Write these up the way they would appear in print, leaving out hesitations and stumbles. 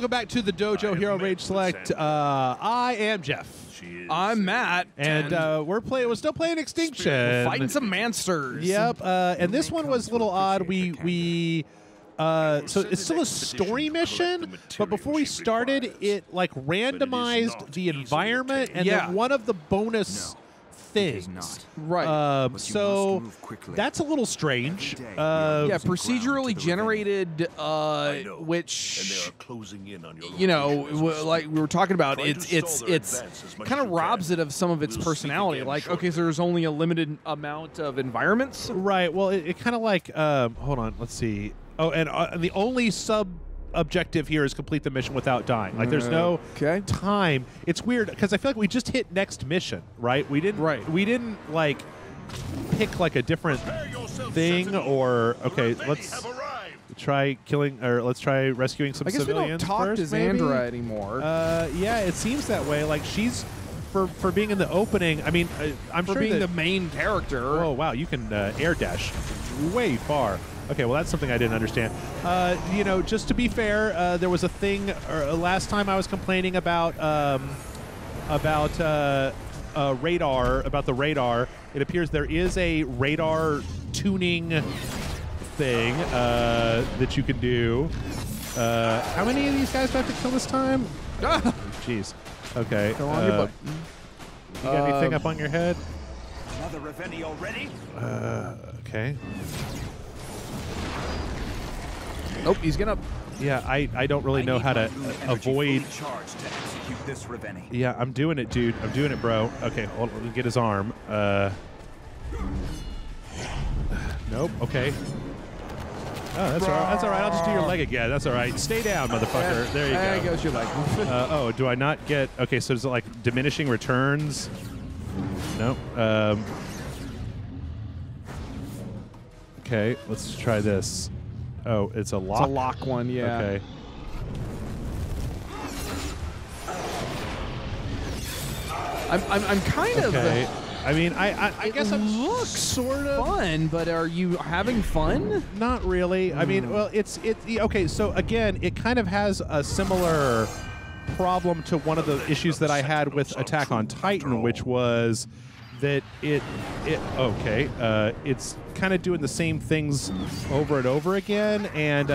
welcome back to the Dojo Hero Rage Select. I am Jeff. I'm Matt, and we're still playing Extinction. We're fighting some monsters. Yep. And this one was a little odd. So it's still a story mission, but before we started, it like randomized the environment and then one of the bonus things. Right. So that's a little strange. Yeah, procedurally generated, which you know, like we were talking about, it's kind of robs it of some of its personality. Like, okay, so there's only a limited amount of environments. Right. Well, it kind of like hold on, let's see. Oh, and the only objective here is complete the mission without dying. Like, there's no time. It's weird because I feel like we just hit next mission, right? We didn't. Right. We didn't like pick like a different thing or let's try killing or let's try rescuing some civilians. I guess we don't talk to Xandra anymore. Yeah, it seems that way. Like she's for being in the opening. I mean, I'm sure being the main character. Oh wow, you can air dash way far. Okay, well, that's something I didn't understand. You know, just to be fair, there was a thing last time I was complaining about radar, about the radar. It appears there is a radar tuning thing that you can do. How many of these guys do I have to kill this time? Jeez. Okay. Go on your button. You got anything up on your head? Another Reveni already? Okay. Nope, he's gonna. Yeah, I don't really know how to avoid. Yeah, I'm doing it, dude. I'm doing it, bro. Okay, hold on, let me get his arm. Nope. Okay. Oh, that's all right. That's all right. I'll just do your leg again. That's all right. Stay down, motherfucker. There you go. There goes your leg. Oh, do I not get? Okay, so is it like diminishing returns? No. Okay, let's try this. Oh, it's a lock? It's a lock one, yeah. Okay. I'm kind of... Okay. I mean, I guess I'm looks sort of fun, but are you having fun? Not really. I mean, well, it's okay. So again, it kind of has a similar problem to one of the issues that I had with Attack on Titan, which was that it's kind of doing the same things over and over again, and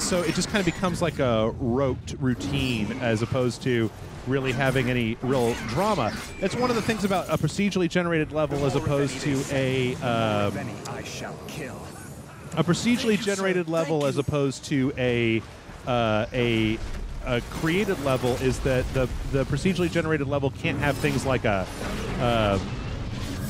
so it just kind of becomes like a rote routine as opposed to really having any real drama. That's one of the things about a procedurally generated level as opposed to a procedurally generated level as opposed to a created level is that the procedurally generated level can't have things like a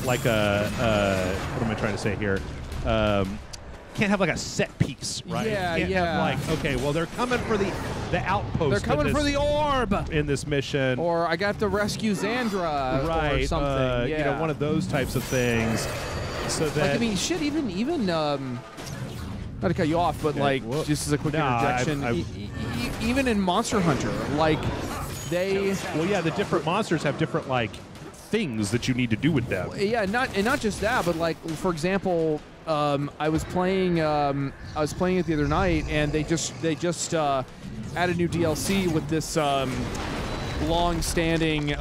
what am I trying to say here? Can't have like a set piece, right? Yeah, can't have like, okay, well, they're coming for the outpost. They're coming for the orb in this mission, or I got to rescue Xandra, right? Or something. You know, one of those types of things. So that like, I mean, shit, even not to cut you off, but like just as a quick interjection, even in Monster Hunter, like well, yeah, the different monsters have different like things that you need to do with them. Yeah, not just that, but like for example, I was playing it the other night, and they just added new DLC with this long-standing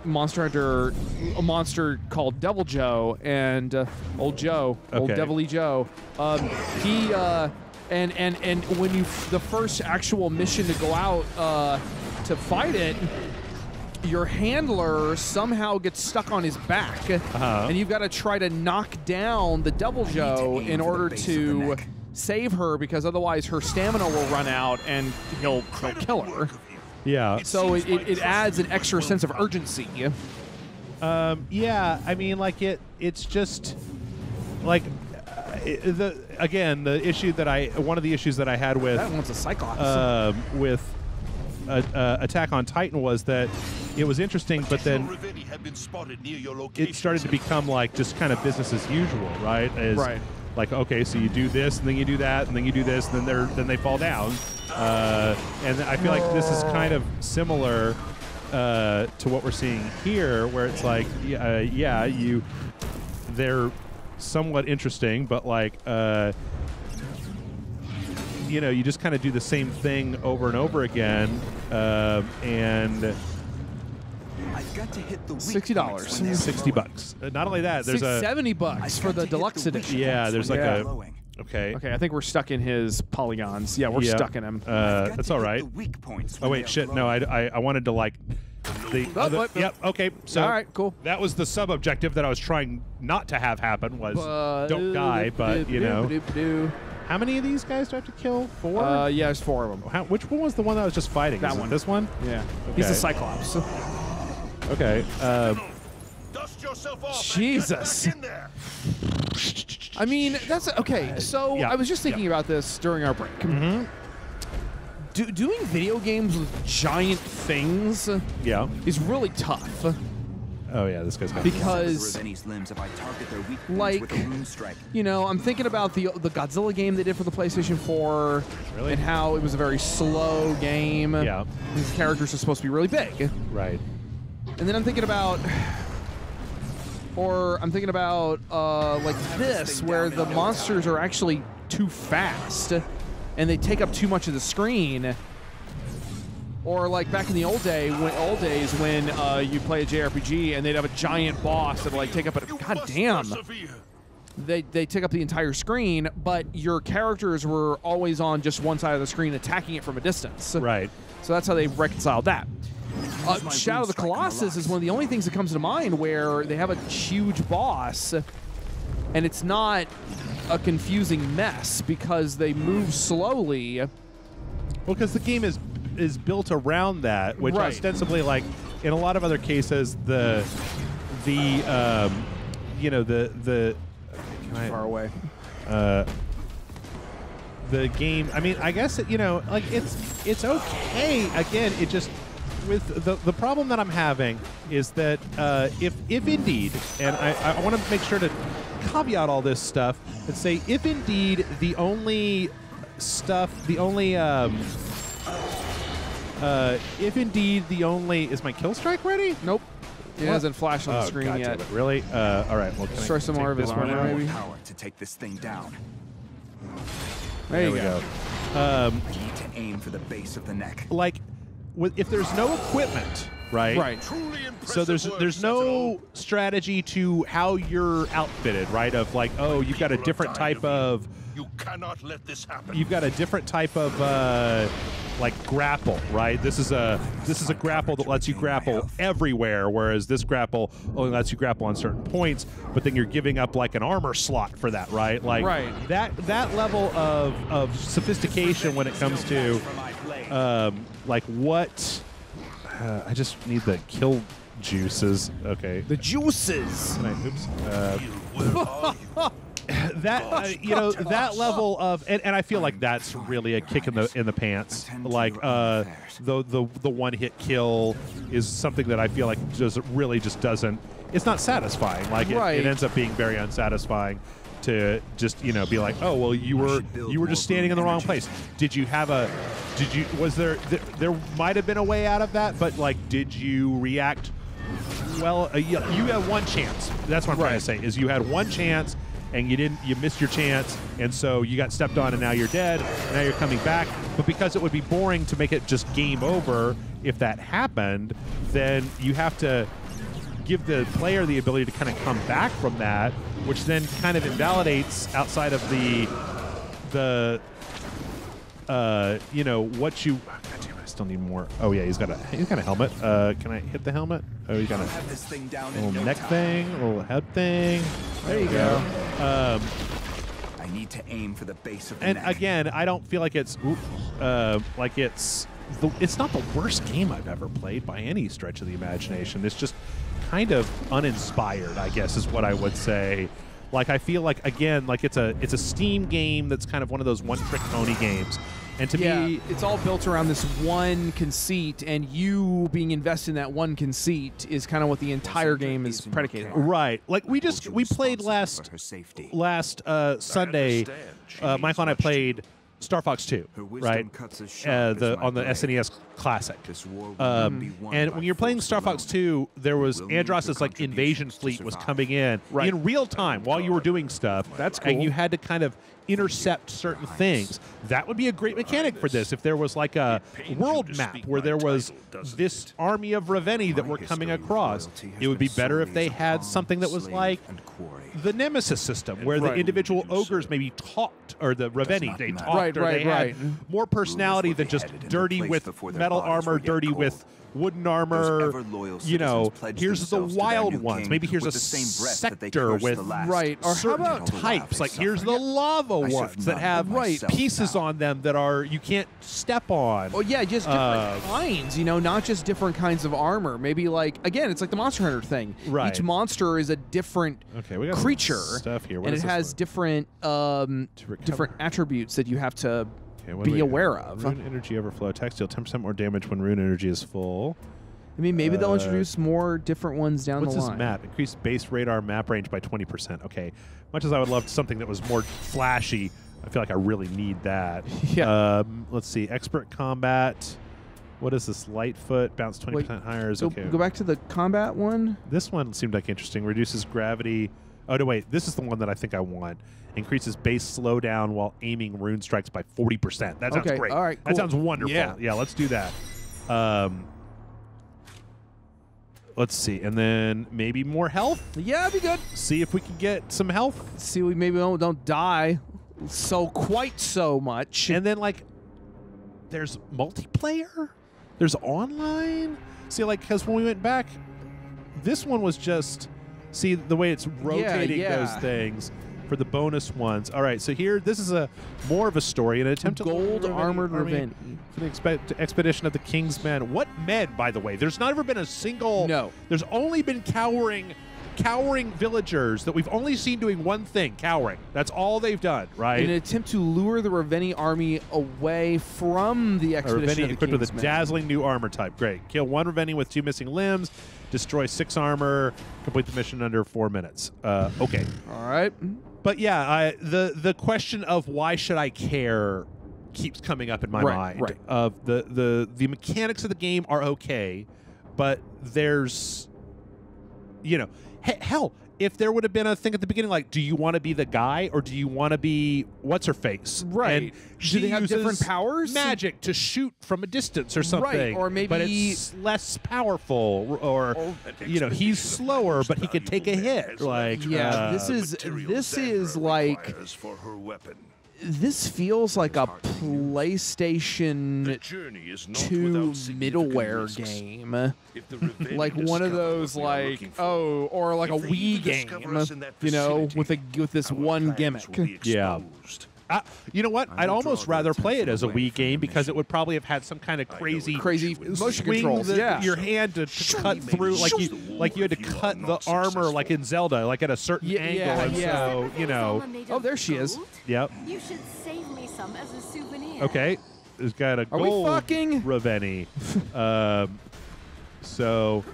Monster Hunter monster called Devil Joe, and old Joe, old Devil-y Joe. He and when the first actual mission to go out to fight it, your handler somehow gets stuck on his back, and you've got to try to knock down the Devil Joe in order to save her, because otherwise her stamina will run out and he'll kill her. Yeah. So it adds an extra sense of urgency. Yeah, I mean, like it's just like one of the issues that I had with that one's a Cyclops with Attack on Titan was that it was interesting, but then it started to become like just kind of business as usual, right? Right. Like, okay, so you do this, and then you do that, and then you do this, and then they fall down. And I feel like this is kind of similar to what we're seeing here, where it's like, they're somewhat interesting, but like you know, you just kind of do the same thing over and over again, and I've got to hit the $60. $60. Not only that, there's a $70 for the deluxe edition. yeah. There's like a okay. Okay, I think we're stuck in his polygons. Yeah, we're stuck in him. That's all right. Oh wait, shit. No, I wanted to like the. Yep. Okay. So all right, cool. That was the sub objective that I was trying not to have happen. Was don't die, but you know. How many of these guys do I have to kill? 4? Yeah, there's 4 of them. Which one was the one that I was just fighting? That one. This one? Yeah. Okay. He's a Cyclops. Okay. Dust yourself off. Jesus. I mean, that's okay. So I was just thinking about this during our break. Mm-hmm. Doing video games with giant things is really tough. Oh yeah, this guy's because like, you know, I'm thinking about the Godzilla game they did for the PlayStation 4 and how it was a very slow game. Yeah. These characters are supposed to be really big. Right. And then I'm thinking about like this, where the monsters are actually too fast and they take up too much of the screen. Or like back in the old days when you play a JRPG and they'd have a giant boss that would like take up they take up the entire screen, but your characters were always on just one side of the screen attacking it from a distance. Right. So that's how they reconciled that. Shadow of the Colossus is one of the only things that comes to mind where they have a huge boss and it's not a confusing mess because they move slowly. Well, because the game is built around that, which ostensibly, like in a lot of other cases, the you know, the far away. The game. I mean, I guess you know, like it's okay. Again, it just with the problem that I'm having is that if indeed, and I want to make sure to caveat all this stuff and say if indeed the only is my kill strike ready? Nope. It hasn't flashed on the screen God yet. Damn it. Really? All right. Well, destroy some more of his armor, maybe. Power to take this thing down. There you go. I need to aim for the base of the neck. Like, if there's no equipment, right? Right. So there's no strategy to how you're outfitted, right? Of like, oh, you've got a different type of. You cannot let this happen. You've got a different type of like grapple, right? This is a grapple that lets you grapple everywhere, whereas this grapple only lets you grapple on certain points. But then you're giving up like an armor slot for that, right? Like that level of sophistication when it comes to like what. I just need the kill juices. Okay. The juices. Can I, oops. That you know, that level of and I feel like that's really a kick in the pants. Like the one hit kill is something that I feel like just doesn't. It's not satisfying. Like it ends up being very unsatisfying to just, you know, be like, oh well, you were just standing in the wrong place. Was there might have been a way out of that, but like, did you react well? You had one chance. That's what I'm trying to say. Is you had one chance. And you missed your chance, and so you got stepped on, and now you're dead, and now you're coming back. But because it would be boring to make it just game over if that happened, then you have to give the player the ability to kind of come back from that, which then kind of invalidates outside of the you know, what you. God damn it, I still need more. Oh yeah, he's got a helmet. Can I hit the helmet? Oh, he's got a little neck thing, a little head thing. There you go. I need to aim for the base of the neck. And again, I don't feel like it's it's not the worst game I've ever played by any stretch of the imagination. It's just kind of uninspired, I guess, is what I would say. Like, I feel like, again, like it's a Steam game that's kind of one of those one-trick pony games. And to me, it's all built around this one conceit, and you being invested in that one conceit is kind of what the entire game is predicated on. Right. Like we played last Sunday. Michael and I played Star Fox 2, right? On the SNES Classic. And when you're playing Star Fox 2, there was Andross's like invasion fleet was coming in real time while you were doing stuff. That's cool. And you had to kind of intercept certain things. That would be a great mechanic for this. If there was like a world map where there was this army of Reveni that were coming across, it would be better if they had something that was like the Nemesis system, where the individual ogres maybe talked, or the Reveni, they talked, or they had more personality than just dirty with metal armor, dirty with wooden armor. You know, here's the wild ones. Maybe here's a sector with or certain types. Like here's the lava ones that have pieces on them that are you can't step on. Oh yeah, just different kinds. You know, not just different kinds of armor. Maybe like again, it's like the Monster Hunter thing. Right. Each monster is a different we got creature, stuff here. and it has different different attributes that you have to be aware of. Rune energy overflow. Attacks deal 10% more damage when rune energy is full. I mean, maybe they'll introduce more different ones down the line. What's this map? Increase base radar map range by 20%. Okay. Much as I would love something that was more flashy, I feel like I really need that. Yeah. Let's see. Expert combat. What is this? Lightfoot. Bounce 20% higher. Is okay. Go back to the combat one. This one seemed like interesting. Reduces gravity. Oh, no, wait. This is the one that I think I want. Increases base slowdown while aiming rune strikes by 40%. That sounds great. All right, cool. That sounds wonderful. Yeah, let's do that. Let's see. And then maybe more health? Yeah, that'd be good. See if we can get some health. See, we maybe don't die quite so much. And then, like, there's multiplayer? There's online? See, like, because when we went back, this one was just... See, the way it's rotating those things for the bonus ones. All right, so here, this is more of a story. An attempt to gold armored Reveni for the expedition of the King's Men. What men, by the way? There's not ever been a single... No. There's only been cowering villagers that we've only seen doing one thing, cowering. That's all they've done, right? In an attempt to lure the Reveni army away from the expedition of the equipped King's with a Men. dazzling new armor type. Great. Kill one Reveni with 2 missing limbs. Destroy 6 armor. Complete the mission under 4 minutes. Okay. All right. But yeah, the question of why should I care keeps coming up in my mind. Right. Of the mechanics of the game are okay, but there's, you know, hell, if there would have been a thing at the beginning like, do you want to be the guy or do you want to be what's her face? Right. And Do they have different powers? Magic to shoot from a distance or something. Right. Or maybe, but it's less powerful. Or you know, he's slower, but he could take a hit. Like this is like. For her weapon. This feels like a PlayStation 2 middleware game. Like one of those, like, or like a Wii game, you know, with this one gimmick. Yeah. You know what? I'd almost rather play it as a Wii game because it would probably have had some kind of crazy motion controls. Your hand to cut through, like you had to cut the armor, like in Zelda, like at a certain angle. And so, you know. Oh, there she is. Yep. You should save me some as a souvenir. Okay. There's got a gold Reveni. So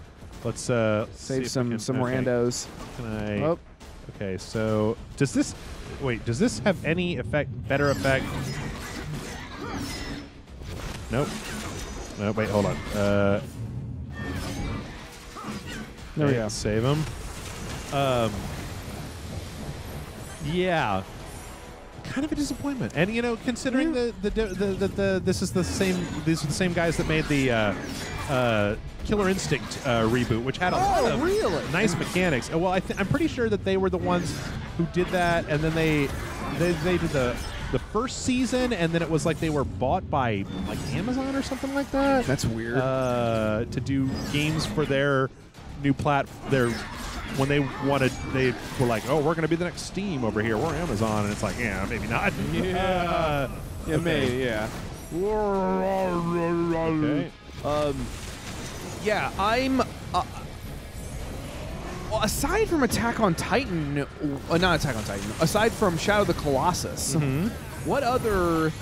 let's save some randos. Can I? Okay. So does this? Wait, does this have any better effect? Nope. No, wait, hold on. There we go. Save him. Yeah. Kind of a disappointment. And you know, considering these are the same guys that made the Killer Instinct reboot, which had a lot of nice mechanics. Well, I'm pretty sure that they were the ones who did that, and then they did the first season, and then it was like they were bought by like Amazon or something like that. That's weird. To do games for their new when they were like, oh, we're going to be the next Steam over here. We're Amazon, and it's like, yeah, maybe not. Yeah, maybe, yeah. Okay. Yeah, I'm. Aside from Attack on Titan, not Attack on Titan. Aside from Shadow of the Colossus, what other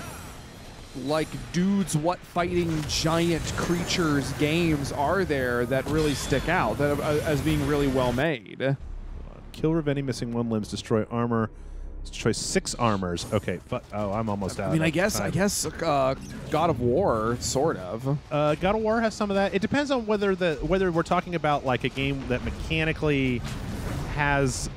like dudes, what fighting giant creatures games are there that really stick out as being really well made? Kill Reveni, missing 1 limbs, destroy armor, Destroy 6 armors. Okay. Oh, I'm almost out. I mean, of I guess God of War, sort of. God of War has some of that. It depends on whether we're talking about like a game that mechanically has.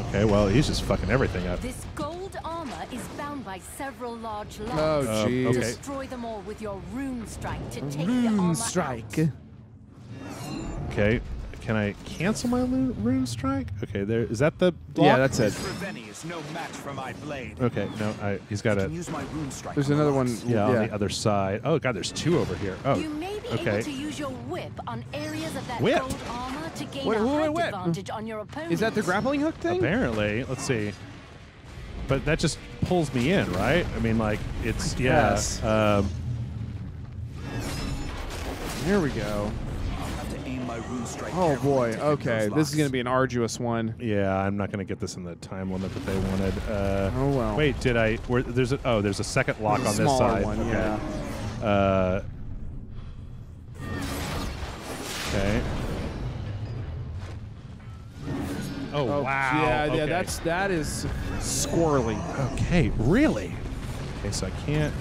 Okay, well, he's just fucking everything up. This gold armor is bound by several large locks. Oh, jeez. Okay. Destroy them all with your rune strike to take the armor Rune out. strike. Okay. Can I cancel my rune strike? Okay, there is that the block? Yeah, that's it. This Reveni is no match for my blade. Okay, no, he's got I a. can use my rune strike. There's another one. Yeah, on the other side. Oh god, there's 2 over here. Oh, You may be okay. able to use your whip on areas of that Whip? gold armor to gain Wait, a height whip? advantage on your opponent. Is that the grappling hook thing? Apparently, let's see. But that just pulls me in, right? I mean, like it's Yes. There we go. I'll have to aim my rune strike. Oh carefully boy. to hit Okay, those this is locks. going to be an arduous one. Yeah, I'm not gonna get this in the time limit that they wanted. Oh well. Wait, did I? There's a second lock on this Smaller side. one, Okay. yeah. Okay. Oh, wow. Yeah, okay. yeah. That is squirrely. Okay, really? Okay, so I can't.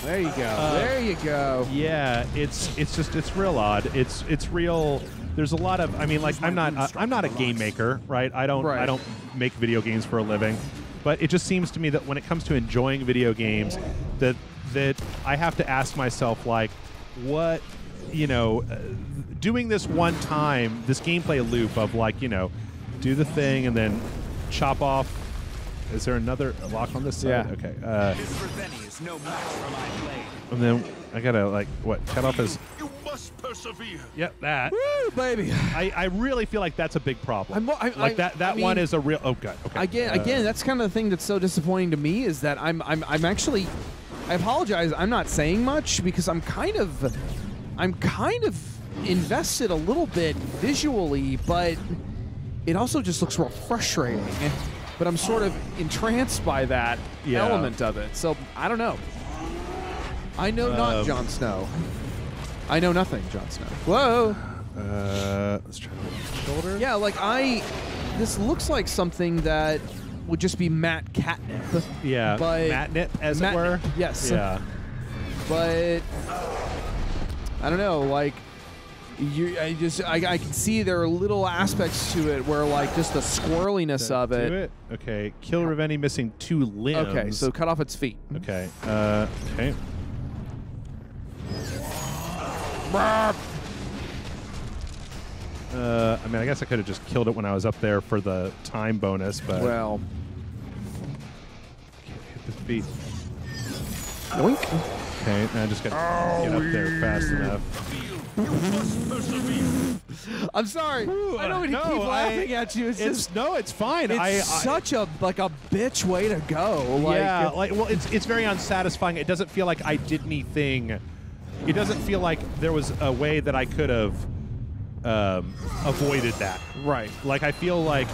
There you go. There you go. Yeah, it's real odd. It's real. There's a lot of. I mean, like I'm not a game maker, right? I don't make video games for a living, but it just seems to me that when it comes to enjoying video games, that I have to ask myself like, what, doing this one time, this gameplay loop of like, do the thing and then chop off. Is there another lock on this side? Yeah. Okay. This Reveni is no match for my blade. And then I gotta like what? Cut off his. You must persevere. Yep, that. Woo, baby. I really feel like that's a big problem. That I one mean, is a real. Oh god. Okay. Again, that's kind of the thing that's so disappointing to me is that I'm actually. I apologize. I'm not saying much because I'm kind of invested a little bit visually, but it also just looks real frustrating. But I'm sort of entranced by that element of it. So I don't know. I know not Jon Snow. I know nothing, Jon Snow. Whoa. Let's try the shoulder. Yeah, like this looks like something that would just be matte catnip. Yeah. But Matnip, as it were. Yes. Yeah. But I don't know, like I can see there are little aspects to it where like just the squirreliness of Do it. it. Okay. Kill Reveni missing 2 limbs. Okay, so cut off its feet. Okay. Okay. I mean, I guess I could have just killed it when I was up there for the time bonus, but Well, hit the feet. yoink. Okay, now I just got to get up there fast enough. You must persevere. I'm sorry. I don't mean to keep laughing at you. It's just it's fine. it's such a bitch way to go. Like, yeah, well, it's very unsatisfying. It doesn't feel like I did anything. It doesn't feel like there was a way that I could have avoided that. right. Like I feel like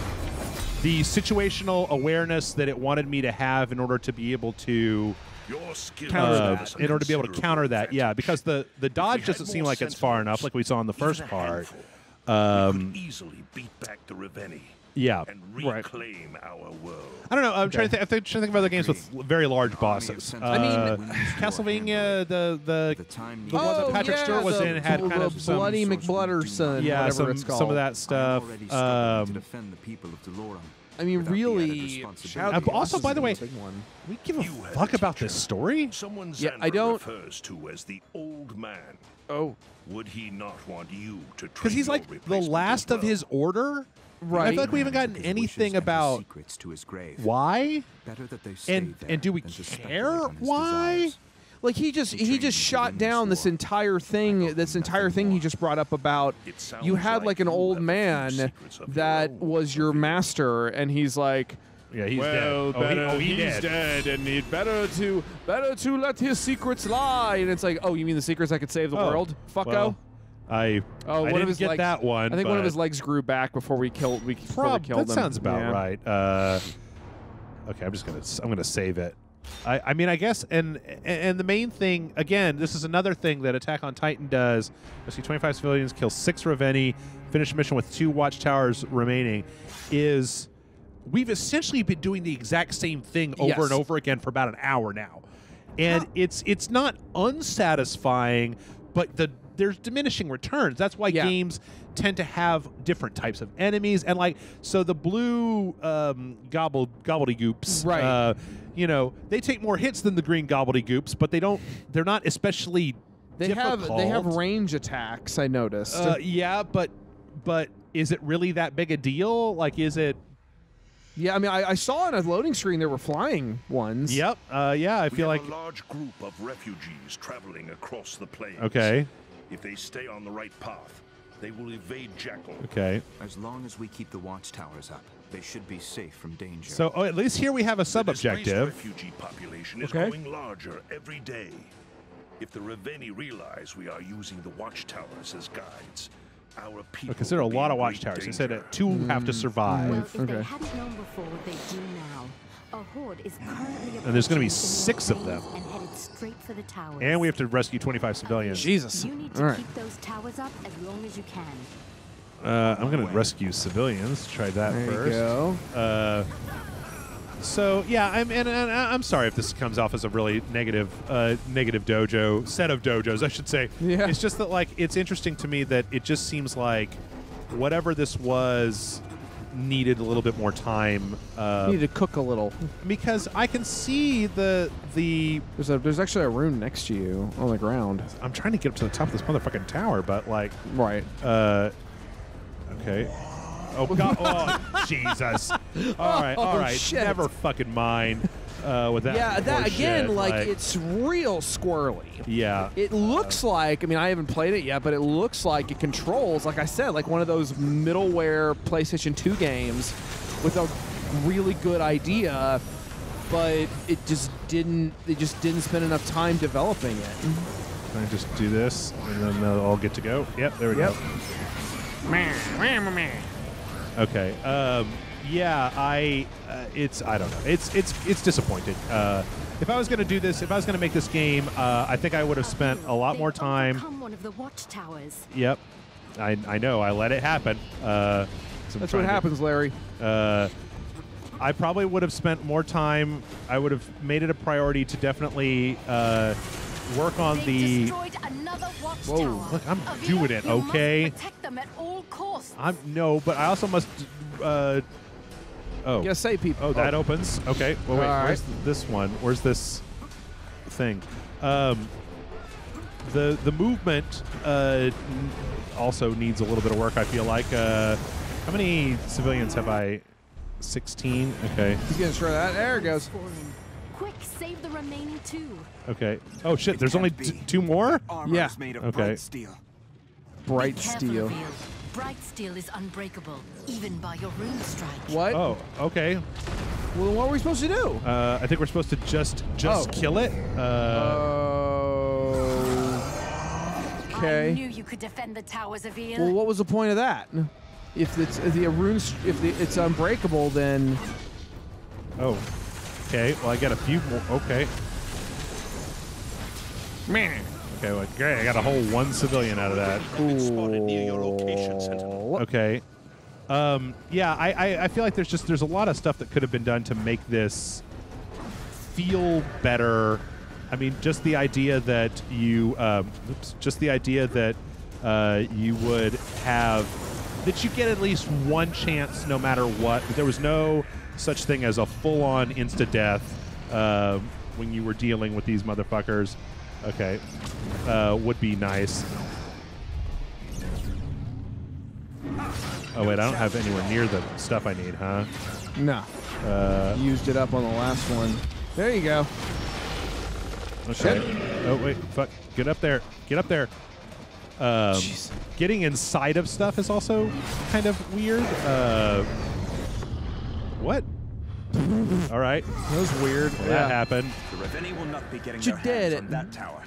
the situational awareness that it wanted me to have in order to be able to Your skill in order to be able to counter that. Yeah, because the dodge had doesn't seem more like it's far enough, like we saw in the even first a part. handful, we could easily beat back the Reveni Yeah. and reclaim our world. I don't know. I'm trying to think of other games with very large bosses. I mean, Castlevania, the time one that Patrick Stewart was in had kind of some Bloody McBlutterson, yeah, whatever it's called. some of that stuff. to defend the people of Delorum. I mean, without the added really. responsibility. Shout Also, by the way, big one. we give a You had fuck a about teacher. this story. Someone Yeah, Xander I don't- refers to as the old man. Oh, Would he not want you to Because he's like the last of his order. right. I feel like we haven't gotten His anything wishes and his about secrets to his grave. why, Better that they stay and there do we than to speculate care on his why? desires. Like he just shot down this entire thing. This entire thing he just brought up about It sounds you had like like an you old have a few man secrets of your that own. was your master, and he's like, Yeah, he's well, dead. better, He's he's dead, and he'd better to let his secrets lie. And it's like, oh, you mean the secrets that could save the Oh, world? Fucko. well, I one didn't of his get legs, that one. I think one of but- his legs grew back before we killed. Before we killed that him. sounds about Yeah. right. Okay, I'm gonna save it. I mean, I guess, and the main thing again, this is another thing that Attack on Titan does. Rescue 25 civilians, kill 6 Reveni, finish the mission with 2 watchtowers remaining, is we've essentially been doing the exact same thing over and over again for about an hour now. And it's not unsatisfying, but there's diminishing returns. That's why games tend to have different types of enemies. And like, so the blue gobbledygoops, right. you know, they take more hits than the green gobbledygoops, but they're not especially difficult. They have range attacks, I noticed. Yeah, but is it really that big a deal? Like, is it? Yeah, I mean, I saw on a loading screen there were flying ones. Yep. Yeah, I feel like a large group of refugees traveling across the plains. Okay. If they stay on the right path, they will evade Jackal. Okay. As long as we keep the watchtowers up, they should be safe from danger. So at least here we have a The sub-objective. refugee population is growing larger every day. If the Reveni realize we are using the watchtowers as guides, our people Because there are a will be lot in of great watchtowers. He said danger. that 2 have to survive. Well, if they hadn't known before what they do now, a horde is currently And there's gonna be approaching 6 of them. and headed straight for the towers. And we have to rescue 25 civilians. Jesus. You need to All right. keep those towers up as long as you can. I'm going to rescue civilians. Try that There first. you go. So yeah, I'm sorry if this comes off as a really negative dojo set of dojos, I should say. Yeah. It's just that like it's interesting to me that it just seems like whatever this was needed a little bit more time. You need to cook a little. Because I can see the. There's actually a rune next to you on the ground. I'm trying to get up to the top of this motherfucking tower, but like. Right. Okay. Oh God! Oh Jesus! All right. Shit. Never fucking mind with that. Yeah, that bullshit. again, like it's real squirrely. Yeah. It looks like, I mean, I haven't played it yet, but it looks like it controls, like I said, like one of those middleware PlayStation 2 games with a really good idea, but it just didn't spend enough time developing it. Can I just do this and then they'll all get to go? Yep, there we go. Okay. Yeah, I don't know. It's disappointed. If I was going to do this, if I was going to make this game, I think I would have spent a lot more time. One of the watchtowers. Yep. I know. I let it happen. That's what happens, Larry. I probably would have spent more time. I would have made it a priority to definitely work on the. Whoa! Look, I'm doing it. Okay. Protect them at all costs. But I also must. Oh. Yeah, say people. Oh, that opens. Okay. Well, wait. All Where's this one? Where's this thing? The movement also needs a little bit of work. I feel like. How many civilians have I? 16. Okay. He's gonna try that. There it goes. Quick, save the remaining 2. Okay. Oh shit! There's only 2 more. Armor Yeah. is made of Okay. bright steel. Bright Careful, steel. Reveal. Bright steel is unbreakable, even by your rune strike. What? Oh. Okay. Well, what were we supposed to do? I think we're supposed to just kill it. Okay. I knew you could defend the towers, Avil. Well, what was the point of that? If it's unbreakable, then Oh. Okay. Well, I got a few more. Okay. man. Okay. Well, great. I got a whole 1 civilian out of that. Spotted near your location, Sentinel. Okay. Yeah. I feel like there's a lot of stuff that could have been done to make this feel better. I mean, just the idea that you would have. That you get at least 1 chance no matter what. There was no such thing as a full-on insta-death when you were dealing with these motherfuckers. Okay. Would be nice. Oh, wait, I don't have anywhere near the stuff I need, huh? No. Used it up on the last one. There you go. Okay. Oh, wait, fuck. Get up there. Get up there. Getting inside of stuff is also kind of weird. What? All right. That was weird. Well, that happened. The Reveni will not be getting You their did hands it. on that tower.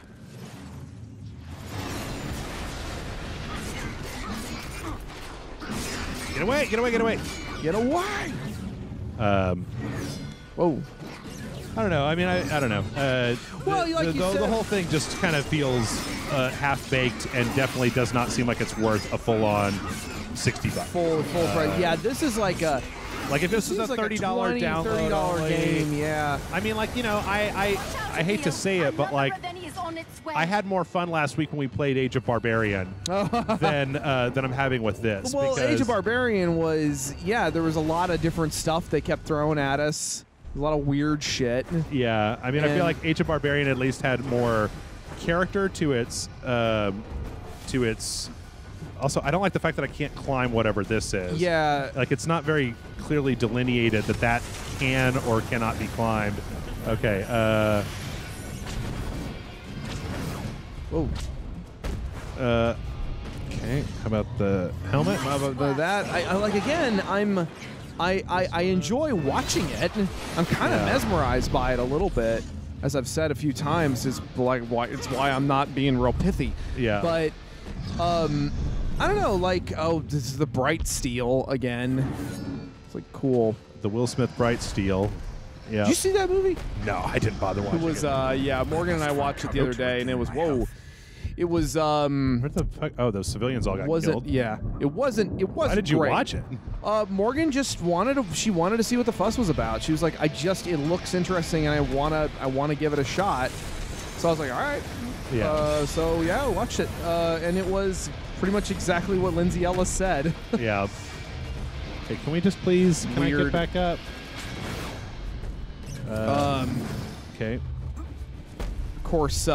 Get away! Get away! Get away! Get away! Whoa. I don't know. I mean, I don't know. Well, like you said- the whole thing just kind of feels half-baked and definitely does not seem like it's worth a full-on $60. Full price. Yeah, this is like a. Like if this is a $30 download $30 game, yeah. I mean, like, you know, I hate to say it, but like, I had more fun last week when we played Age of Barbarian than I'm having with this. Well, Age of Barbarian was, yeah, there was a lot of different stuff they kept throwing at us. A lot of weird shit. Yeah, I mean, I feel like Age of Barbarian at least had more character to its. Also, I don't like the fact that I can't climb whatever this is. Yeah. Like, it's not very clearly delineated that can or cannot be climbed. Okay. Whoa. Okay. How about the helmet? How about that? I like, again, I enjoy watching it. I'm kind of mesmerized by it a little bit. As I've said a few times, it's why I'm not being real pithy. Yeah. But, I don't know, like, oh, this is the bright steel again. It's like cool. The Will Smith Bright Steel. Yeah. Did you see that movie? No, I didn't bother watching it. Was yeah, Morgan and I watched it the other day, and it was whoa. It was Where the fuck? Oh, those civilians all got killed. Yeah. It wasn't. Why did you great. watch it? Morgan just wanted to see what the fuss was about. She was like, it looks interesting, and I wanna give it a shot. So I was like, all right. Yeah. So yeah, I watched it, and it was pretty much exactly what Lindsay Ellis said. Yeah. Okay, can we just please can I get back up? Okay. Of course, you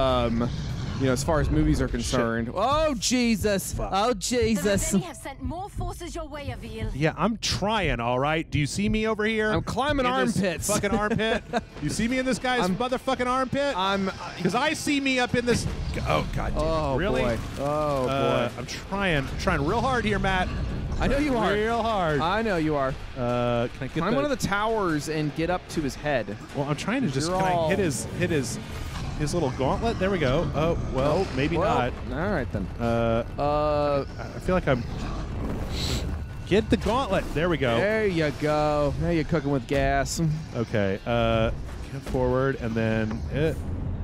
know, as far as movies are concerned. Shit. Oh Jesus! Fuck. Oh Jesus! The Revenni have sent more forces your way, Avil. Yeah, I'm trying. All right. Do you see me over here? I'm climbing armpits. Fucking armpit. You see me in this guy's motherfucking armpit? Because I see me up in this. Oh God. Oh really? Boy. Oh boy. I'm trying real hard here, Matt. I know you are. Real hard. I know you are. Can I get climb one of the towers and get up to his head? Well, I'm trying to just hit his little gauntlet. There we go. Oh well, maybe not. All right then. I feel like I'm. Get the gauntlet. There we go. There you go. Now you're cooking with gas. Okay. Get forward and then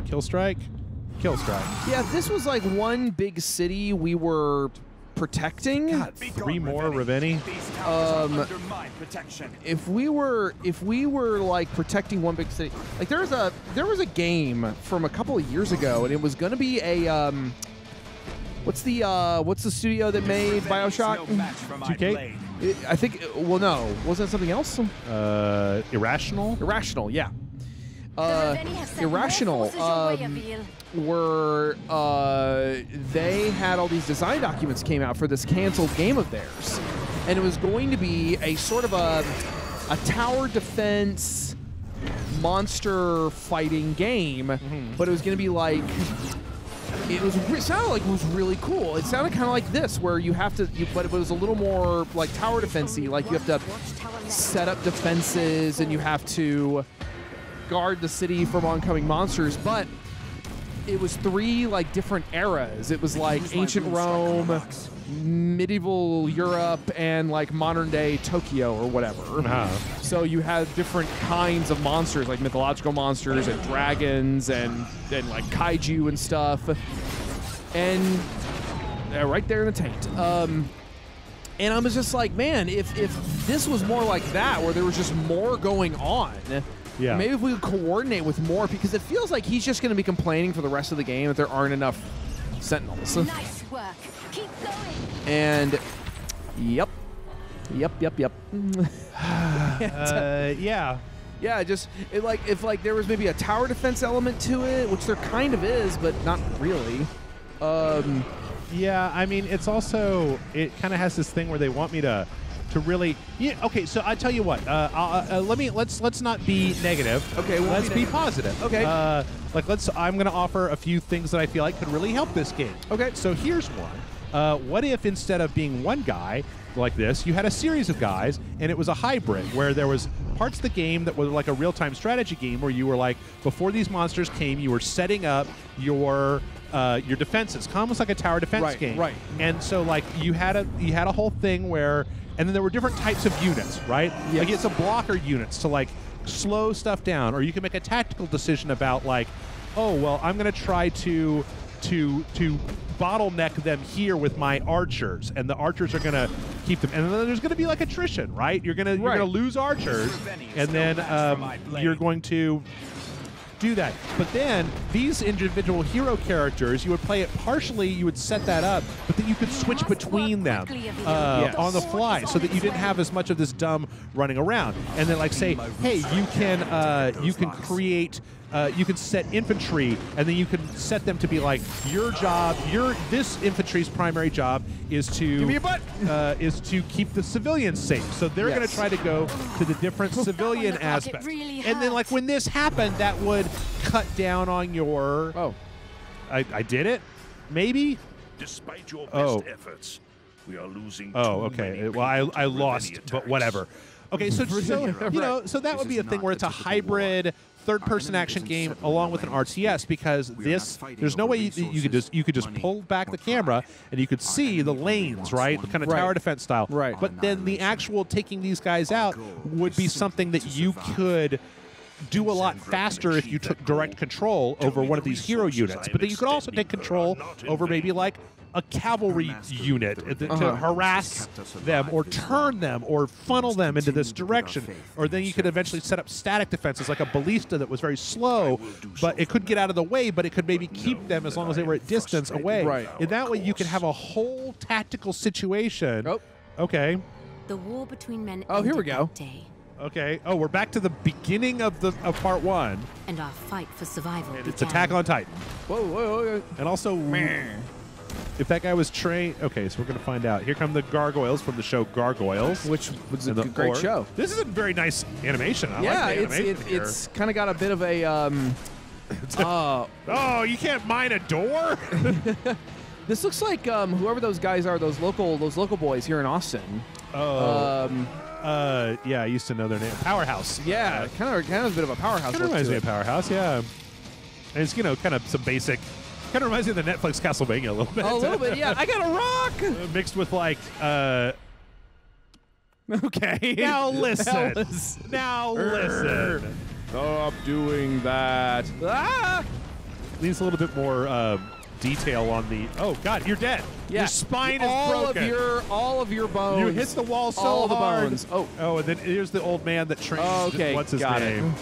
kill strike. Kill strike. Yeah, this was like one big city we were protecting. God, 3 more Revenni. If we were like protecting one big city, like there was a game from a couple of years ago, and it was going to be a what's the studio that made BioShock? 2K. I think. Well, no, wasn't it something else? Irrational. Irrational, yeah. Irrational. Where they had all these design documents came out for this canceled game of theirs, and it was going to be a sort of a tower defense monster fighting game, but it was going to be like it sounded like it was really cool. It sounded kind of like this, where you have to, but it was a little more like tower defense-y. Like you have to set up defenses and you have to guard the city from oncoming monsters, but it was 3 like different eras. It was like ancient Rome, medieval Europe, and like modern day Tokyo or whatever. So you had different kinds of monsters, like mythological monsters and dragons and like kaiju and stuff. And right there in the taint. And I was just like, man, if this was more like that, where there was just more going on. Yeah. Maybe if we could coordinate with more, because it feels like he's just going to be complaining for the rest of the game that there aren't enough sentinels. Nice work. Keep going. And yep. Yeah. Yeah, just if there was maybe a tower defense element to it, which there kind of is, but not really. Yeah, I mean, it's also, it kind of has this thing where they want me to really, okay, so I tell you what, let's not be negative. Okay, let's be positive. Okay. I'm going to offer a few things that I feel like could really help this game. Okay. So here's one. What if instead of being one guy like this, you had a series of guys, and it was a hybrid where there was parts of the game that were like a real-time strategy game where you were like, before these monsters came, you were setting up your defenses, almost like a tower defense game. Right. And so like you had a whole thing where. And then there were different types of units, right? Yes. Like it's a blocker units to like slow stuff down, or you can make a tactical decision about like, oh well, I'm going to try to to bottleneck them here with my archers, and the archers are gonna keep them. And then there's gonna be like attrition, right? You're gonna lose archers, and then you're going to do that. But then these individual hero characters, you would play it partially, you would set that up, but then you could switch between them on the fly, so that you didn't have as much of this dumb running around. And then like say, hey, you can create you can set infantry, and then you can set them to be like, your job, this infantry's primary job is to give me a butt. Is to keep the civilians safe. So they're going to try to go to the different civilian aspects. Really and then like when this happened, that would cut down on your. Oh, I did it. Maybe. Despite your best efforts, we are losing. Oh, okay. Well, I lost, but whatever. Okay, so you know, so that would be a thing where it's a hybrid third-person action game along with an RTS, because there's no way you could just pull back the camera and you could see the lanes, right? The kind of tower defense style. Right. But then the actual taking these guys out would be something that you could do a lot faster if you took direct control over one of these hero units. But then you could also take control over maybe like a cavalry unit to harass them or turn them or funnel them into this direction. Or then you could eventually set up static defenses like a ballista that was very slow, but it could get out of the way, but it could maybe keep them as long as they were at distance away. Right. In that way, you could have a whole tactical situation. Oh. Okay. The war between men. Oh, here we ended go. that day, Okay. Oh, we're back to the beginning of part one. and our fight for survival And it's began. Attack on Titan. Whoa, whoa, whoa. And also, if that guy was trained... Okay, so we're going to find out. Here come the gargoyles from the show Gargoyles. Which was a And the great orc. show. This is a very nice animation. I like the animation here. It's kind of got a bit of a Oh, you can't mine a door? this looks like whoever those guys are, those local boys here in Austin. Oh. Yeah, I used to know their name. Powerhouse. Yeah, kind of a bit of a powerhouse. Kind of reminds me of Powerhouse, yeah. And it's, kind of some basic... Kind of reminds me of the Netflix Castlevania a little bit. A little bit, yeah. I got a rock! Mixed with, like, Okay. Now listen. Now listen. Stop doing that. Ah! Needs a little bit more detail on the... Oh, God, you're dead. Yeah. Your spine is broken. All of your bones. You hit the wall so all hard. the bones. Oh, and then here's the old man that trains. Okay, What's his got name?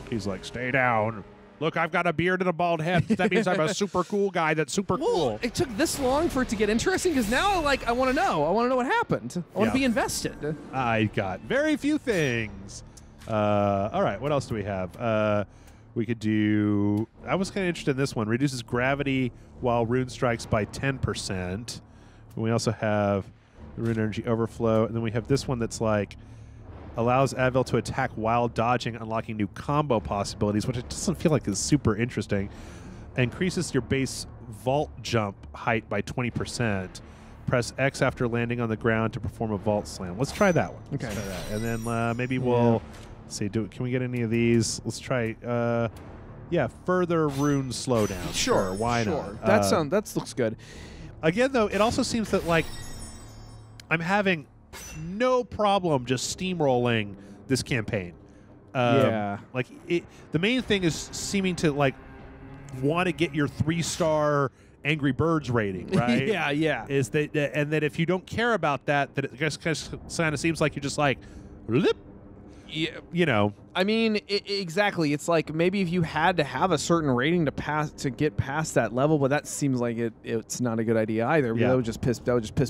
He's like, stay down. Look, I've got a beard and a bald head. That means I'm a super cool guy that's super cool. It took this long for it to get interesting because now, I want to know. I want to know what happened. I want to be invested. I got very few things. All right, what else do we have? We could do... I was kind of interested in this one. Reduces gravity while rune strikes by 10%. And we also have the rune energy overflow. And then we have this one that's like... allows Advil to attack while dodging, unlocking new combo possibilities, which it doesn't feel like is super interesting. Increases your base vault jump height by 20%. Press X after landing on the ground to perform a vault slam. Let's try that one. Okay. Let's try that. And then maybe we'll... Let's see, can we get any of these? Let's try... further rune slowdown. Sure, why not? That looks good. Again, though, it also seems that, like, I'm having... no problem just steamrolling this campaign. Like the main thing is seeming to like want to get your 3-star Angry Birds rating, right? yeah. Is that and that if you don't care about that it just kind of seems like you're just like, lip. Yeah, I mean, exactly. It's like maybe if you had to have a certain rating to get past that level, but that seems like it's not a good idea either. Yeah. That would just piss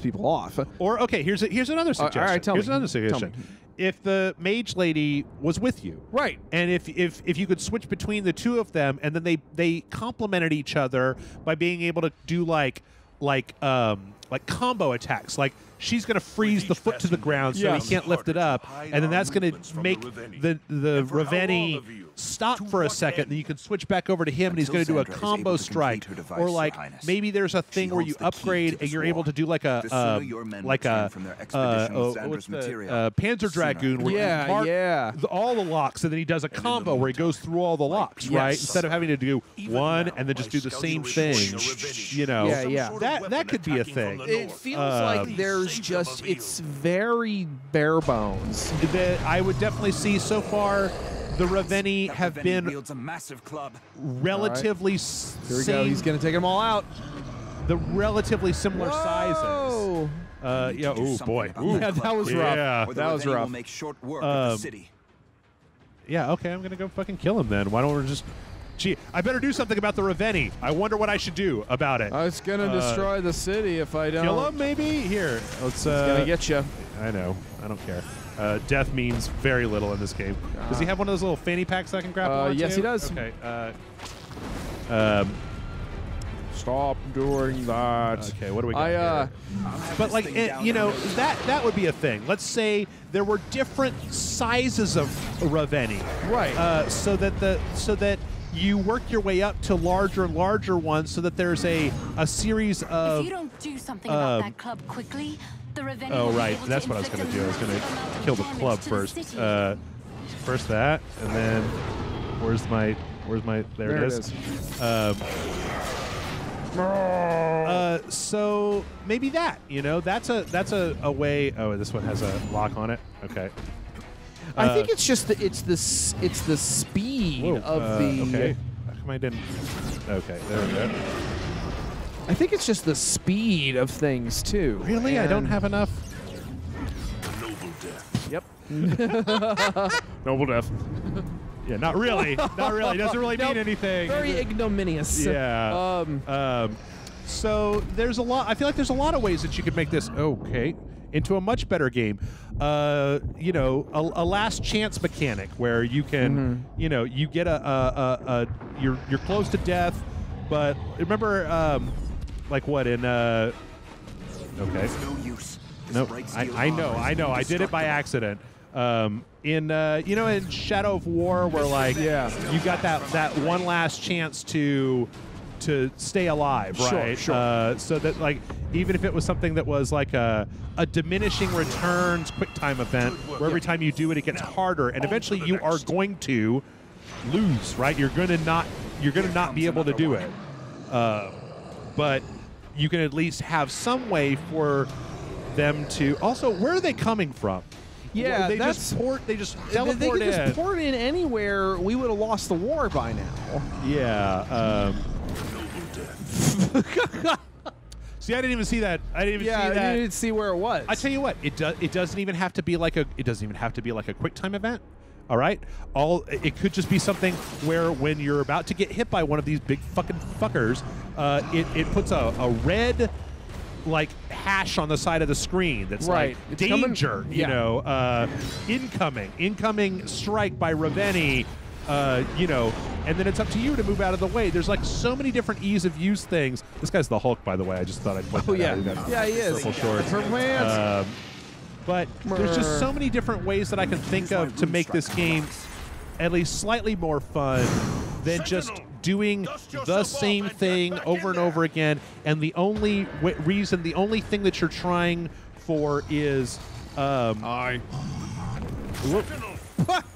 people off. Or okay, here's another suggestion. All right, tell me. Here's another suggestion. If the mage lady was with you, right, and if you could switch between the two of them, and then they complemented each other by being able to do like combo attacks, like she's going to freeze the foot to the ground so he can't lift it up, and then that's going to make the Raveni stop for a second, then you can switch back over to him and he's going to do a combo strike. Or like maybe there's a thing where you upgrade and you're able to do like a Panzer Dragoon where you mark all the locks, and then he does a combo where he goes through all the locks, right? Instead of having to do one and then just do the same thing. That could be a thing. It feels like there's it's very bare bones. That I would definitely see so far. the Raveni That have Raveni been wields a massive club. relatively Here we go. same. He's going to take them all out. The relatively similar sizes. Whoa. Yeah. Oh boy. about Ooh. Yeah, that was rough. Yeah. Or the That was Raveni will rough. make short work of the city. Yeah. Okay. I'm gonna go fucking kill him then. Why don't we just? Gee, I better do something about the Raveni. I wonder what I should do about it. It's going to destroy the city if I don't. Kill him, maybe. Here. Let's. It's going to get you. I know. I don't care. Death means very little in this game. Does he have one of those little fanny packs that I can grab onto? Yes, he does. Okay. Stop doing that. Okay. What do we got here? But like, you know, that would be a thing. Let's say there were different sizes of Raveni, Right. so that you work your way up to larger and larger ones, so that there's a series of. If you don't do something about that club quickly, the Raveni Oh will be right, able that's to what I was going to do. I was inflict going a massive to amount kill of the damage club to first. the city. First that, and then where's my? There it is. So maybe that, you know, that's a way. Oh, this one has a lock on it. Okay. I think it's just it's the speed Whoa, of the. Okay. How come I didn't? Okay, there we go. I think it's just the speed of things too. Really, I don't And- have enough. Noble death. Yep. Noble death. Yeah, not really. Not really. Doesn't really mean anything. Very ignominious. Yeah. So there's a lot. I feel like there's a lot of ways that you could make this into a much better game. You know, a last chance mechanic where you can, you know, you get you're close to death, but remember, like what in okay. There's no use. This No, breaks the I know. alarm. I know. I did it by accident. In you know, in Shadow of War, where like you got that one last chance to stay alive, right? Sure. So that like even if it was something that was like a diminishing returns quick time event, where every time you do it, it gets harder, and eventually you are going to lose, right? You're gonna not be able to do it. But you can at least have some way for them to. Also, where are they coming from? Yeah, they that's just port. They just they teleport could in. just port in anywhere. We would have lost the war by now. Yeah. See, I didn't even see that. I didn't even see that. I didn't see where it was. I tell you what, it doesn't even have to be like a quick time event. All right, it could just be something where when you're about to get hit by one of these big fucking fuckers, it puts a red like hash on the side of the screen that's Right. like It's danger, coming- you yeah. know, incoming strike by Raveni, you know, and then it's up to you to move out of the way. There's like so many different ease of use things. This guy's the Hulk, by the way. I just thought I'd point that out. He's got Yeah, he is. purple shorts. Purple pants. But there's just so many different ways that I can think of to make this game at least slightly more fun than just doing the same thing over and over again. And the only the only thing that you're trying for is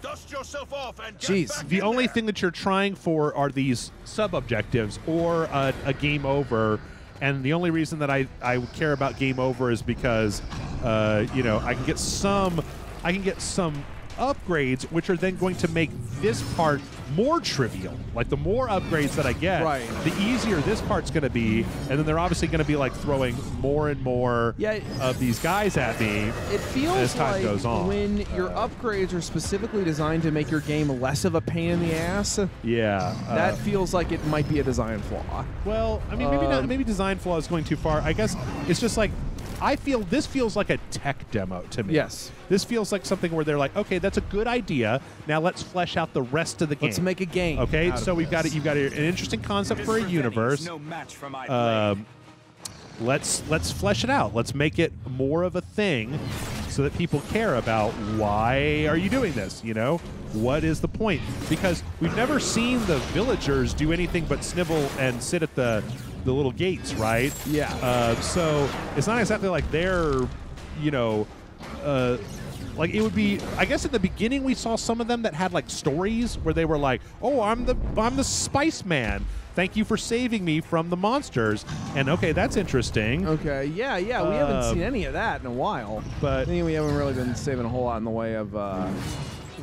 Dust yourself off and get Jeez. back the in only there. thing that you're trying for are these sub-objectives or a game over. And the only reason that I care about game over is because, you know, I can get some upgrades, which are then going to make this part more trivial. Like the more upgrades that I get, Right. the easier this part's going to be. And then they're obviously going to be like throwing more and more of these guys at me. It feels as time like goes on. when your upgrades are specifically designed to make your game less of a pain in the ass, Yeah. that feels like it might be a design flaw. Well, I mean, maybe not. Maybe design flaw is going too far. I guess it's just like this feels like a tech demo to me. Yes. This feels like something where they're like, okay, that's a good idea. Now let's flesh out the rest of the game. Let's make a game. Okay, out so of we've got this. it. You've got an interesting concept for a This Raveni is universe. no match for my blade. Let's flesh it out. Let's make it more of a thing, so that people care about why are you doing this. You know, what is the point? Because we've never seen the villagers do anything but snivel and sit at the little gates, right? Yeah. So it's not exactly like they're, you know, like it would be. I guess at the beginning we saw some of them that had like stories where they were like, "Oh, I'm the spice man. Thank you for saving me from the monsters." And okay, that's interesting. Okay. Yeah. We haven't seen any of that in a while. But I think we haven't really been saving a whole lot in the way of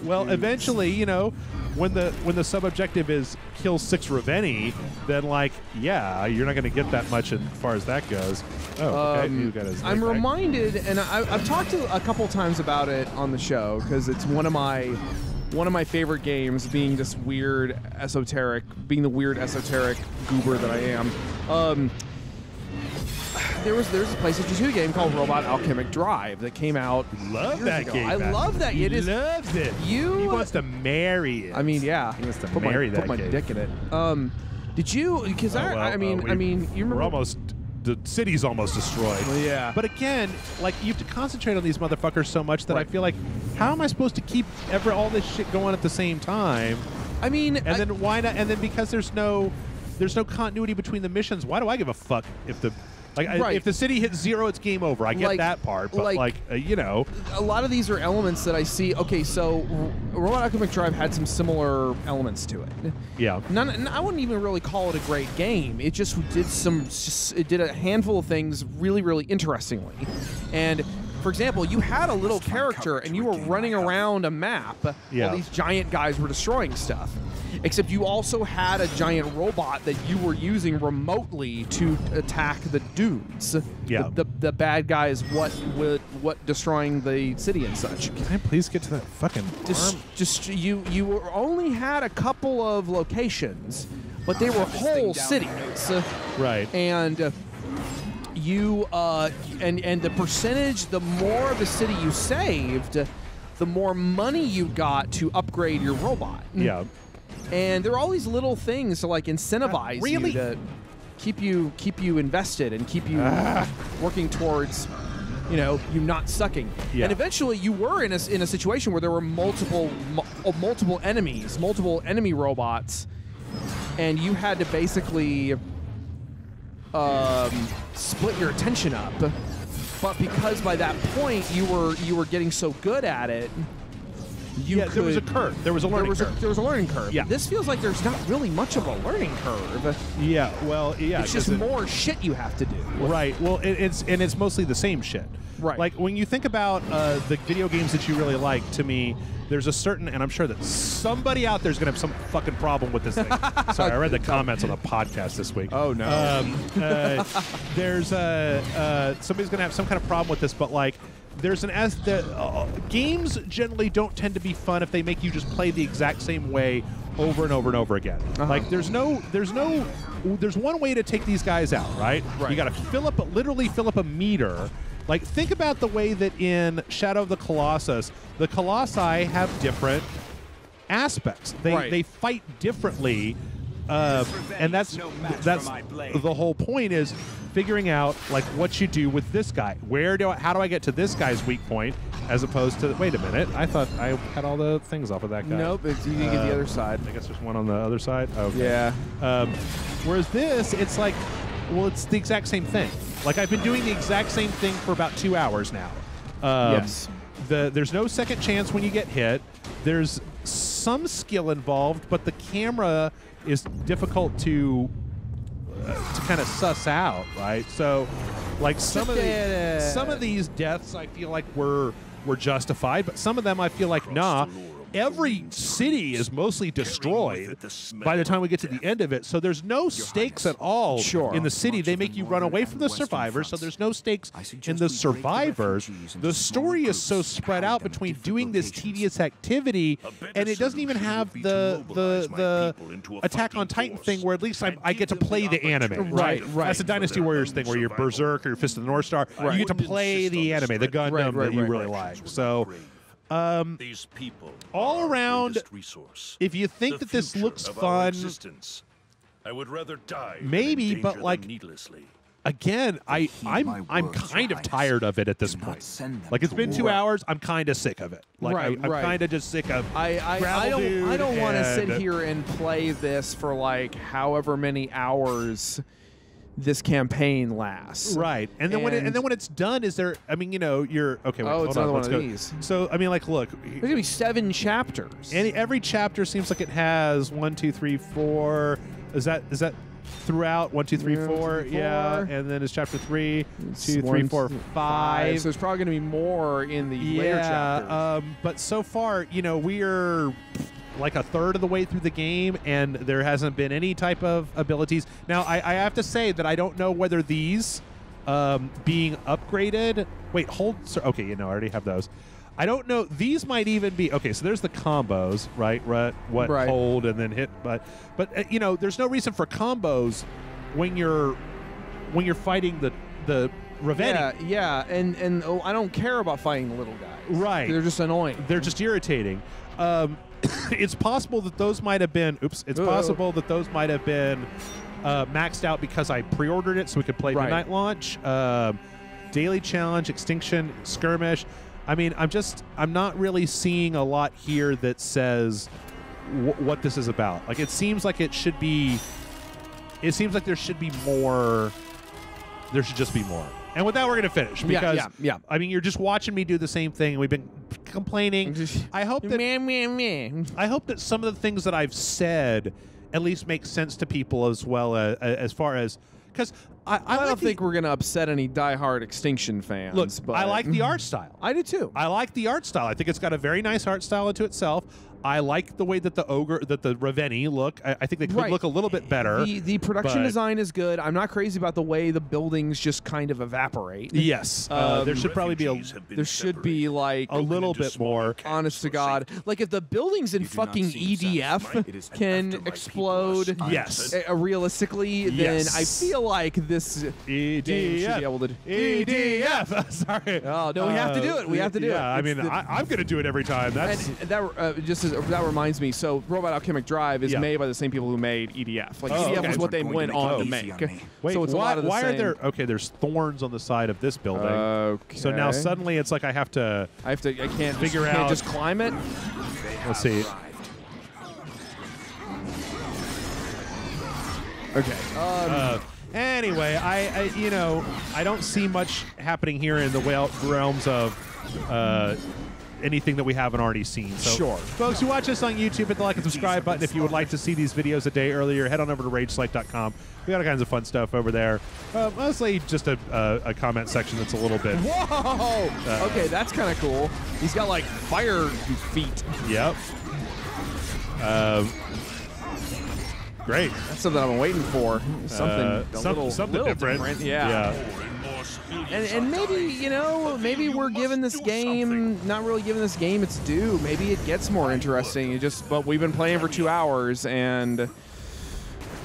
Well, eventually, you know, when the sub-objective is kill 6 Reveni, then, like, yeah, you're not going to get that much as far as that goes. Oh, okay. You got his I'm back. reminded, and I've talked to a couple times about it on the show, because it's one of my favorite games, being this weird esoteric, being the weird esoteric goober that I am. There's a PlayStation 2 game called Robot Alchemic Drive that came out. Love that ago. game. I love that. He It is. loves it. He wants to marry it. I mean, yeah. He wants to put marry my, that Put my game. dick in it. Did you? Because I mean, you remember? We're almost. The city's almost destroyed. Well, yeah. But again, like, you have to concentrate on these motherfuckers so much that I feel like, how am I supposed to keep all this shit going at the same time? I mean, and then why not? And then because there's no continuity between the missions. Why do I give a fuck if the if the city hits 0, it's game over. I get that part, but you know, a lot of these are elements that I see. Okay, so Robot Alchemic Drive had some similar elements to it. Yeah. I wouldn't even really call it a great game. It just did it did a handful of things really, really interestingly. And for example, you had a little character and you were running around a map while these giant guys were destroying stuff. Except you also had a giant robot that you were using remotely to attack the dudes. Yeah. The bad guys, what destroying the city and such. Can I please get to that fucking Just you only had a couple of locations, but they were whole cities. Right. And you and the percentage, the more of the city you saved, the more money you got to upgrade your robot. Yeah. And there are all these little things to like incentivize you to keep you invested and keep you working towards, you know, you not sucking. Yeah. And eventually you were in a situation where there were multiple enemies, multiple enemy robots, and you had to basically split your attention up. But because by that point you were getting so good at it, there was a curve. There was a learning curve. There was a learning curve. Yeah. This feels like there's not really much of a learning curve. Yeah. Well, yeah. It's just more shit you have to do. Right. Well, it's mostly the same shit. Right. Like when you think about the video games that you really like, to me, there's a certain, and I'm sure that somebody out there's going to have some fucking problem with this thing. Sorry, I read the comments on the podcast this week. Oh no. There's somebody's going to have some kind of problem with this, but like, there's games generally don't tend to be fun if they make you just play the exact same way over and over and over again. Like there's one way to take these guys out, right? You got to literally fill up a meter. Like, think about the way that in Shadow of the Colossus, the Colossi have different aspects. They fight differently, and that's the whole point, is figuring out like what you do with this guy. How do I get to this guy's weak point, as opposed to, wait a minute, I thought I had all the things off of that guy. Nope, you can get the other side. I guess there's one on the other side. Okay. Yeah. Whereas this, it's like, well, it's the exact same thing. Like, I've been doing the exact same thing for about 2 hours now. Yes. There's no second chance when you get hit. There's some skill involved, but the camera is difficult to kind of suss out, right? So, like, some of these deaths I feel like were justified, but some of them I feel like, nah. Every city is mostly destroyed by the time we get to the end of it, so there's no stakes at all in the city. They make you run away from the survivors, so there's no stakes in the survivors. The story is so spread out between doing this tedious activity, and it doesn't even have the Attack on Titan thing where at least I get to play the anime. Right. That's the Dynasty Warriors thing where you're Berserk or you're Fist of the North Star. You get to play the anime, the Gundam that you really like. So. These people all around, if you think that this looks fun, I would rather die maybe, but like needlessly. Again, I'm kind of tired of it at this point. Like, it's been 2 hours, I'm kind of sick of it. Like, I'm kind of just sick of I don't want to sit here and play this for like however many hours this campaign lasts. Right. And then when it's done, is there, I mean, you know, you're okay, wait, it's another one of these. So I mean, like, look, there's gonna be 7 chapters. Every chapter seems like it has 1, 2, 3, 4. Is that throughout 1, 2, 3, 4. Yeah, and then it's chapter 3, 2, 3, 4, 5. So there's probably going to be more in the later chapters. But so far, you know, we're like a third of the way through the game, and there hasn't been any type of abilities. Now, I have to say that I don't know whether these being upgraded. Wait, hold. Okay, you know, I already have those. I don't know. These might even be okay. So there's the combos, right? Hold and then hit. But you know, there's no reason for combos when you're fighting the Reveni. Yeah, and I don't care about fighting the little guys. Right. They're just annoying. They're just irritating. It's possible that those might have been. Oops. It's possible that those might have been maxed out because I pre-ordered it so we could play midnight launch. Daily challenge, extinction, skirmish. I mean, I'm not really seeing a lot here that says what this is about. Like, it seems like it should be. It seems like there should be more. There should just be more. And with that, we're going to finish because I mean, you're just watching me do the same thing, and we've been complaining. I hope that I hope that some of the things that I've said at least make sense to people as well as far as because I don't think we're going to upset any diehard Extinction fans. Look, but I like the art style. I do too. I like the art style. I think it's got a very nice art style into itself. I like the way that the Reveni look. I think they could look a little bit better. The production design is good. I'm not crazy about the way the buildings just kind of evaporate. Yes, there should probably be like a little bit more. Honest to God, like if the buildings in fucking EDF can explode, realistically, then I feel like this game should be able to. EDF. Sorry. Oh no, we have to do it. We have to do it. Yeah, I mean, I'm going to do it every time. That's that reminds me. So, Robot Alchemic Drive is made by the same people who made EDF. Like EDF was what they went on to make. Wait, so it's why a lot of the are same. there? Okay, there's thorns on the side of this building. Okay. So now suddenly it's like I can't figure out. Just climb it. Let's see. Okay. Anyway, I don't see much happening here in the realms of anything that we haven't already seen. So, sure. Folks who watch us on YouTube, hit the like and subscribe button. If you would like to see these videos a day earlier, head on over to RageSelect.com. We got all kinds of fun stuff over there. Mostly just a comment section that's a little bit... Whoa! Okay, that's kind of cool. He's got, like, fire feet. Yep. Great. That's something I've been waiting for. Something different. Yeah. And maybe, maybe we're giving this game, not really giving this game its due. Maybe it gets more interesting. But we've been playing for 2 hours, and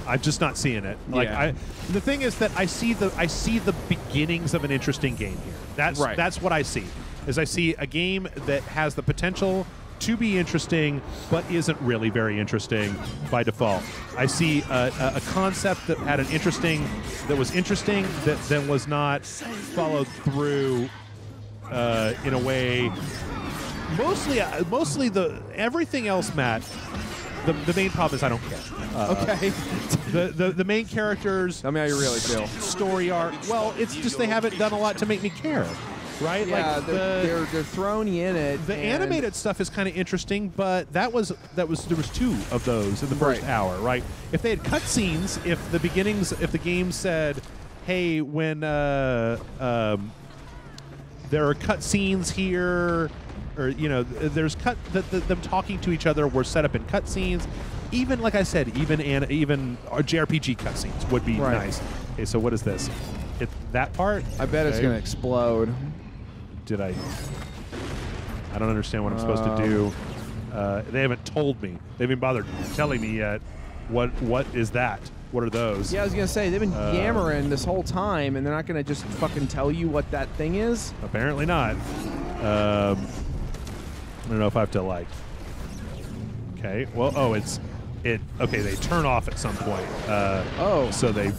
I'm just not seeing it. Like the thing is that I see the beginnings of an interesting game here. That's what I see. Is I see a game that has the potential to be interesting, but isn't really very interesting by default. I see a concept that had that was interesting, that then was not followed through in a way. Mostly everything else, Matt. The main problem is I don't care. Okay. The main characters. Tell me how you really feel. Story arc. Well, it's just they haven't done a lot to make me care. Right? Yeah, like they're throwing you in it. The animated stuff is kind of interesting, but there was 2 of those in the first hour, right? If they had cutscenes, if the game said, "Hey, when there are cutscenes here," or there's them talking to each other were set up in cutscenes. Even like I said, even JRPG cutscenes would be nice. Okay, so what is this? That part? I bet it's going to explode. I don't understand what I'm supposed to do. They haven't told me. They haven't bothered telling me yet. What is that? What are those? Yeah, I was going to say, they've been yammering this whole time, and they're not going to just fucking tell you what that thing is? Apparently not. I don't know if I have to, like... Okay, well, okay, they turn off at some point. So they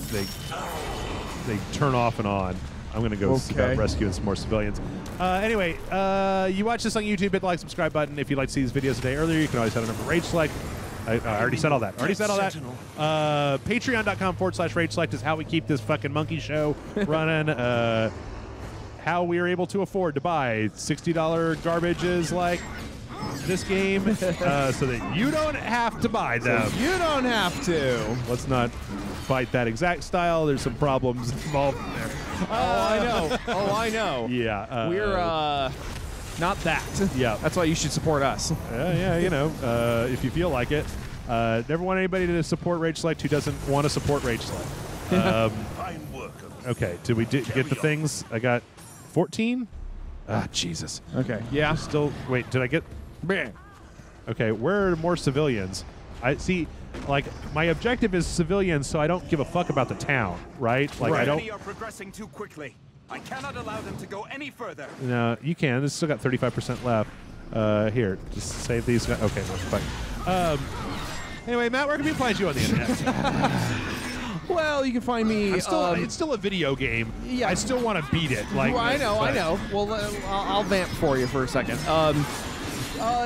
turn off and on. I'm going to go rescuing some more civilians. Anyway, you watch this on YouTube, hit the like, subscribe button. If you'd like to see these videos a day earlier, you can always head on over to Rage Select. I already said all that. Patreon.com/Rage Select is how we keep this fucking monkey show running. How we are able to afford to buy $60 garbages like this game so that you don't have to buy them. So you don't have to. Let's not fight that exact style. There's some problems involved there. Oh, I know. Oh, I know. Yeah. We're not that. Yeah. That's why you should support us. Yeah, you know, if you feel like it. Never want anybody to support Rage Select who doesn't want to support Rage Select. Fine work. Okay, did we get the things? I got 14? Ah, Jesus. Okay. Yeah. Still, wait, did I get... Bang. Okay, where are more civilians? I see, like, my objective is civilians, so I don't give a fuck about the town, right? Like, I don't... Many are progressing too quickly. I cannot allow them to go any further. No, you can. This still got 35% left. Here, just save these guys. Okay, no, fine. Anyway, Matt, where can we find you on the internet? Well, you can find me. It's still a video game. Yeah. I still want to beat it. Like, I know. Well, I'll vamp for you for a second.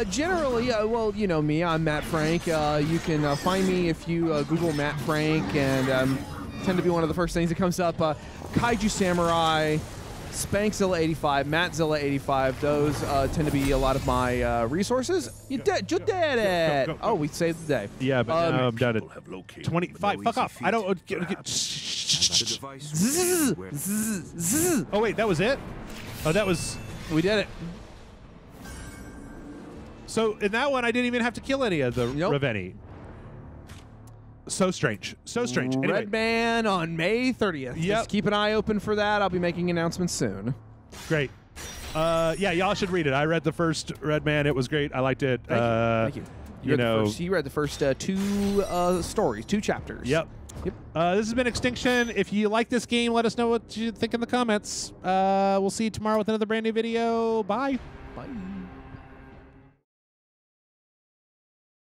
Generally, well, you know me. I'm Matt Frank. You can find me if you Google Matt Frank, and tend to be one of the first things that comes up. Kaiju Samurai, Spankzilla85, Mattzilla85. Those tend to be a lot of my resources. You did it! Go. Oh, we saved the day. Yeah, but now I'm done at Have located 25. no Fuck easy off. I don't... feat. Perhaps the device where- Zzz. Oh, wait, that was it? Oh, that was... We did it. So, in that one, I didn't even have to kill any of the Nope. Raveni. So strange. So strange. Anyway, Red Man on May 30th. Yep. Just keep an eye open for that. I'll be making announcements soon. great. Yeah, y'all should read it. I read the first Red Man. It was great. I liked it. Thank you. You know... You read the first two stories, 2 chapters. Yep. Yep. This has been Extinction. If you like this game, let us know what you think in the comments. We'll see you tomorrow with another brand new video. Bye. Bye.